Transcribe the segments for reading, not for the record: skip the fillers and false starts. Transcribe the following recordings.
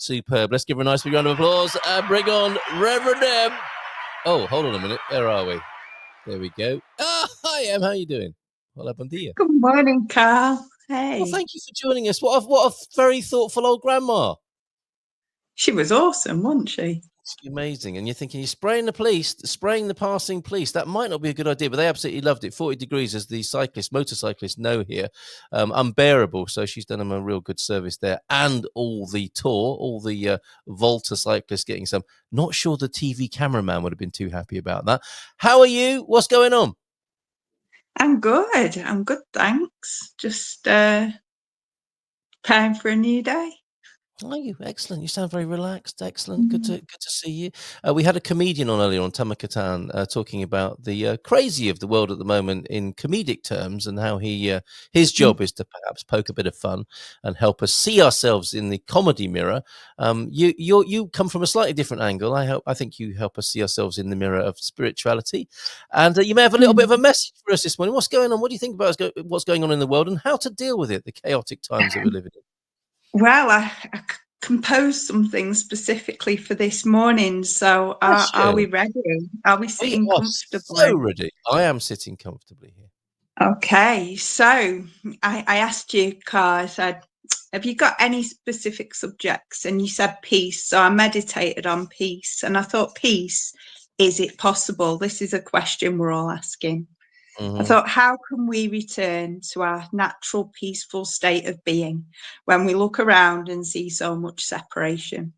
Superb. Let's give her a nice big round of applause and bring on Reverend M. Oh, hold on a minute. Where are we? There we go. Hi, Em. How are you doing? Hola, bom dia. Good morning, Carl. Hey. Well, thank you for joining us. What a very thoughtful old grandma. She was awesome, wasn't she? She's amazing. And you're thinking, you're spraying the passing police. That might not be a good idea, but they absolutely loved it. 40 degrees, as the motorcyclists know here, unbearable. So she's done them a real good service there. And all the Volta cyclists getting some. Not sure the TV cameraman would have been too happy about that. How are you? What's going on? I'm good, thanks. Just preparing for a new day. Are you? Excellent. You sound very relaxed. Excellent. Good to see you. We had a comedian on earlier on, Tamakatan, talking about the crazy of the world at the moment in comedic terms, and how his job is to perhaps poke a bit of fun and help us see ourselves in the comedy mirror. You come from a slightly different angle. I think you help us see ourselves in the mirror of spirituality, and you may have a little bit of a message for us this morning. What's going on? What do you think about what's going on in the world and how to deal with it? The chaotic times that we're living in. Well, I composed something specifically for this morning. So are we ready? Are we sitting comfortably? So ready. I am sitting comfortably here. Okay. So I asked you, Carl, I said, have you got any specific subjects? And you said peace. So I meditated on peace. And I thought, peace, is it possible? This is a question we're all asking. I thought, how can we return to our natural, peaceful state of being when we look around and see so much separation?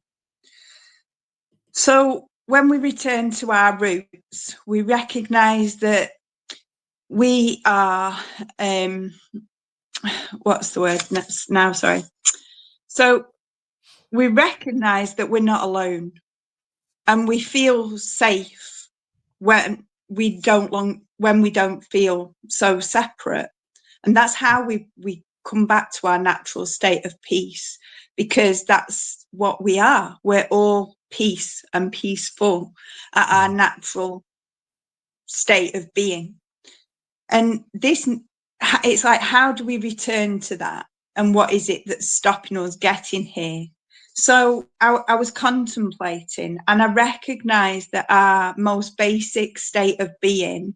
So when we return to our roots, we recognize that we are, what's the word now? Sorry. So we recognize that we're not alone, and we feel safe when we don't feel so separate. And that's how we come back to our natural state of peace, because that's what we are. We're all peace and peaceful at our natural state of being. And it's like, how do we return to that? And what is it that's stopping us getting here? So I was contemplating, and I recognized that our most basic state of being,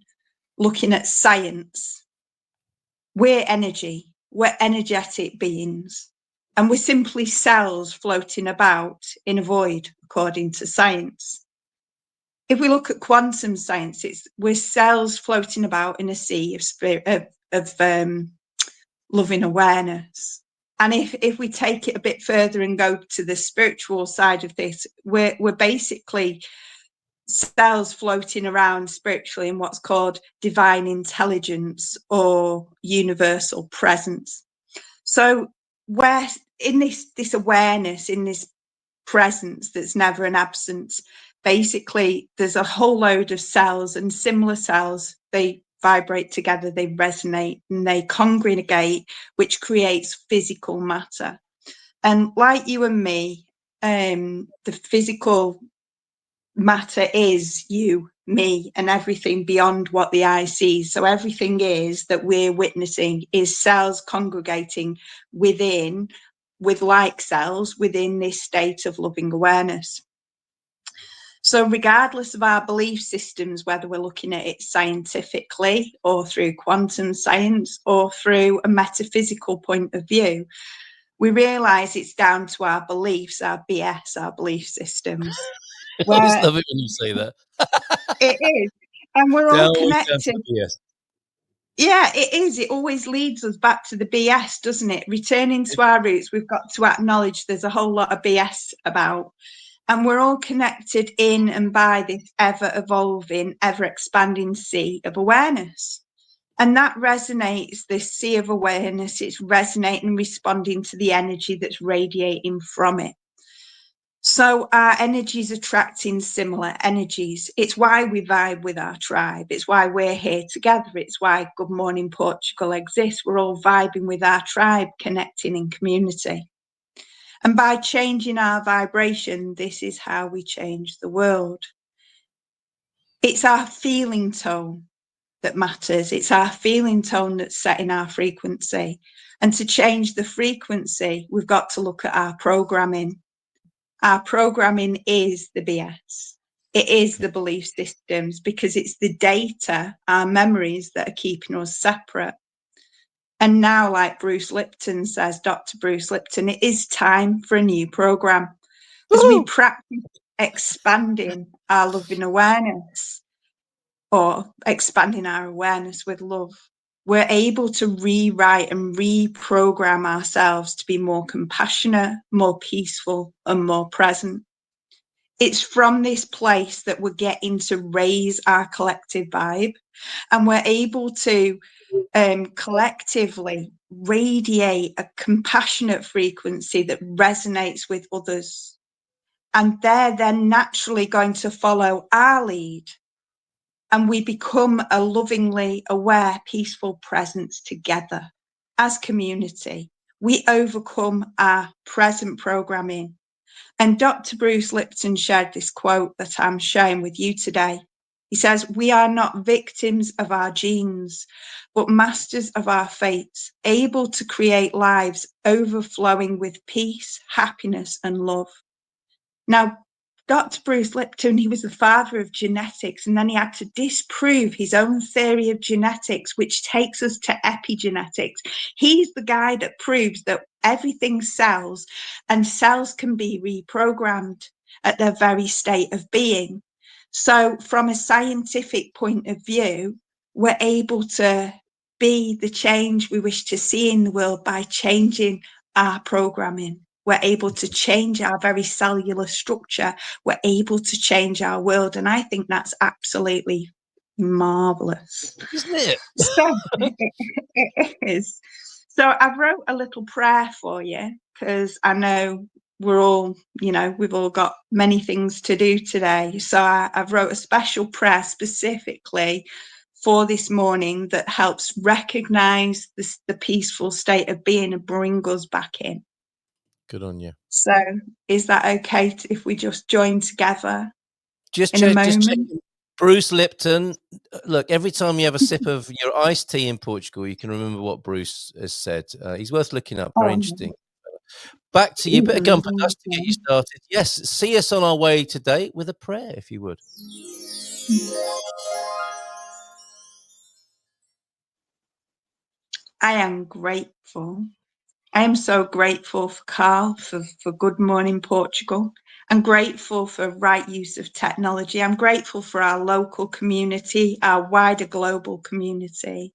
looking at science, we're energy, we're energetic beings, and we're simply cells floating about in a void, according to science. If we look at quantum science, we're cells floating about in a sea of loving awareness. And if we take it a bit further and go to the spiritual side of this, we're basically cells floating around spiritually in what's called divine intelligence or universal presence. So we're in this awareness, in this presence that's never an absence. Basically, there's a whole load of cells, and similar cells, they vibrate together, they resonate, and they congregate, which creates physical matter. And like you and me, the physical matter is you, me, and everything beyond what the eye sees. So everything is that we're witnessing is cells congregating within, with like cells within this state of loving awareness. So regardless of our belief systems, whether we're looking at it scientifically or through quantum science or through a metaphysical point of view, we realize it's down to our beliefs, our BS, our belief systems. I always love it when you say that. It is. And we're all connected. Yeah, it is. It always leads us back to the BS, doesn't it? Returning to our roots, we've got to acknowledge there's a whole lot of BS about. And we're all connected in and by this ever-evolving, ever-expanding sea of awareness. And that resonates, this sea of awareness, it's resonating, responding to the energy that's radiating from it. So our energies attracting similar energies. It's why we vibe with our tribe. It's why we're here together. It's why Good Morning Portugal exists. We're all vibing with our tribe, connecting in community. And by changing our vibration, this is how we change the world. It's our feeling tone that matters. It's our feeling tone that's setting our frequency. And to change the frequency, we've got to look at our programming. Our programming is the BS. It is the belief systems, because it's the data, our memories, that are keeping us separate. And now, like Bruce Lipton says, Dr. Bruce Lipton, it is time for a new program as we Woo! practice expanding our loving awareness, or expanding our awareness with love. We're able to rewrite and reprogram ourselves to be more compassionate, more peaceful, and more present. It's from this place that we're getting to raise our collective vibe, and we're able to collectively radiate a compassionate frequency that resonates with others. And they're then naturally going to follow our lead. And we become a lovingly aware, peaceful presence together as community. We overcome our present programming. And Dr. Bruce Lipton shared this quote that I'm sharing with you today. He says, "We are not victims of our genes, but masters of our fates, able to create lives overflowing with peace, happiness, and love." Now, Dr. Bruce Lipton, he was the father of genetics, and then he had to disprove his own theory of genetics, which takes us to epigenetics. He's the guy that proves that everything cells, and cells can be reprogrammed at their very state of being. So, from a scientific point of view, we're able to be the change we wish to see in the world by changing our programming. We're able to change our very cellular structure. We're able to change our world. And I think that's absolutely marvelous. Isn't it? So it is. So I wrote a little prayer for you, because I know we're all, we've all got many things to do today. So I've wrote a special prayer specifically for this morning that helps recognize the peaceful state of being and bring us back in. Good on you. So is that okay if we just join together Just in a check, just moment? checking. Bruce Lipton. Look, every time you have a sip of your iced tea in Portugal, you can remember what Bruce has said. He's worth looking up. Very Oh, interesting. Back to you. Bit of gun for us to get you started. Yes, see us on our way today with a prayer, if you would. I am grateful. I am so grateful for Carl, for Good Morning Portugal. I'm grateful for right use of technology. I'm grateful for our local community, our wider global community.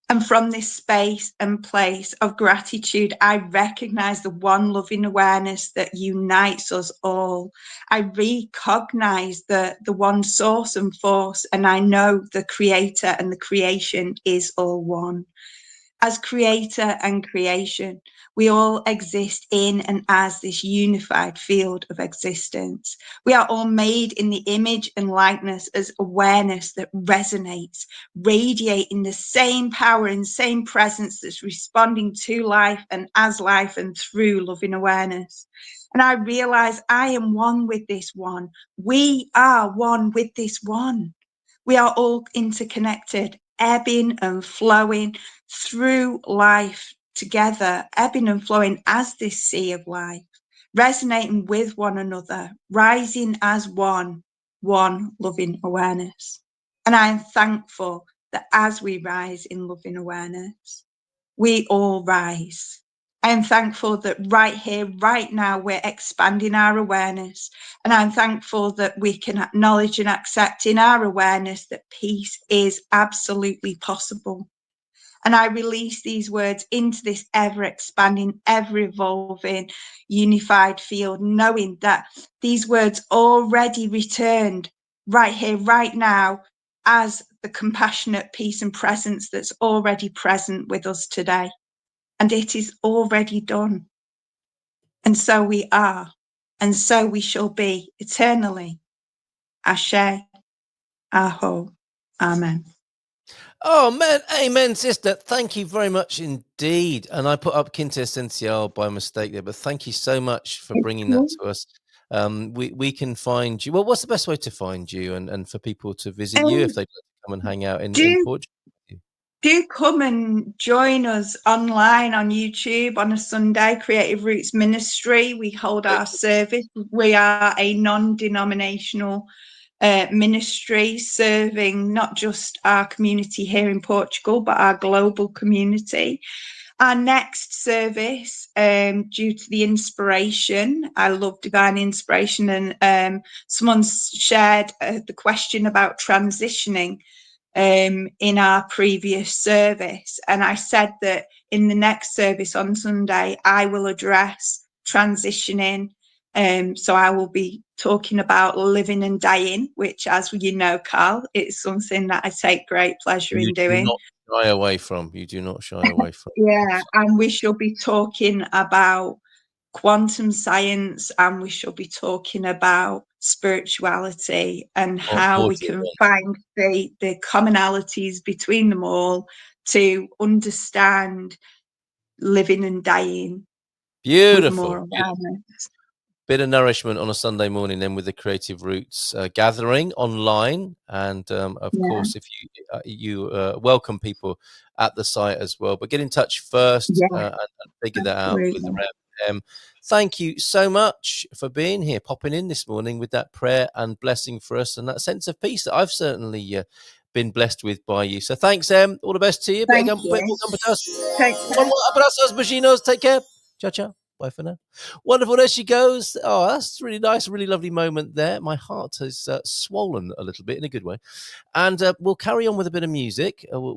And from this space and place of gratitude, I recognize the one loving awareness that unites us all. I recognize the one source and force, and I know the creator and the creation is all one. As creator and creation, we all exist in and as this unified field of existence. We are all made in the image and likeness as awareness that resonates, radiating the same power and same presence that's responding to life and as life and through loving awareness. And I realize I am one with this one. We are one with this one. We are all interconnected, ebbing and flowing through life together, ebbing and flowing as this sea of life, resonating with one another, rising as one loving awareness. And I am thankful that as we rise in loving awareness, we all rise. I am thankful that right here, right now, we're expanding our awareness. And I'm thankful that we can acknowledge and accept in our awareness that peace is absolutely possible. And I release these words into this ever expanding, ever evolving, unified field, knowing that these words already returned right here, right now, as the compassionate peace and presence that's already present with us today. And it is already done. And so we are, and so we shall be eternally. Ashe, Aho, Amen. Oh man, amen, sister. Thank you very much indeed. And I put up Quinta Esencial by mistake there, but thank you so much for bringing that to us. We can find you. Well, what's the best way to find you and for people to visit you if they'd like to come and hang out in Do Portugal? do come and join us online on YouTube on a Sunday, Creative Roots Ministry. We hold our service. We are a non-denominational ministry serving not just our community here in Portugal, but our global community. Our next service, due to the inspiration, I love divine inspiration, and someone shared the question about transitioning in our previous service. And I said that in the next service on Sunday, I will address transitioning. So I will be talking about living and dying, which, as you know, Carl, it's something that I take great pleasure You in do doing. not shy away from. You do not shy away from. Yeah, and we shall be talking about quantum science, and we shall be talking about spirituality and On how we Portugal. can find the commonalities between them all to understand living and dying with more Beautiful. awareness. Bit of nourishment on a Sunday morning then with the Creative Roots gathering online, and of Yeah, course if you welcome people at the site as well, but get in touch first yeah, and figure that out with the absolutely. rep. Thank you so much for being here, popping in this morning with that prayer and blessing for us and that sense of peace that I've certainly been blessed with by you. So thanks, all the best to you. Thank you. Take care. Abraços, beijinhos, take care. Ciao, ciao. Bye for now. Wonderful. There she goes. Oh, that's really nice. Really lovely moment there. My heart has swollen a little bit in a good way. And we'll carry on with a bit of music. We'll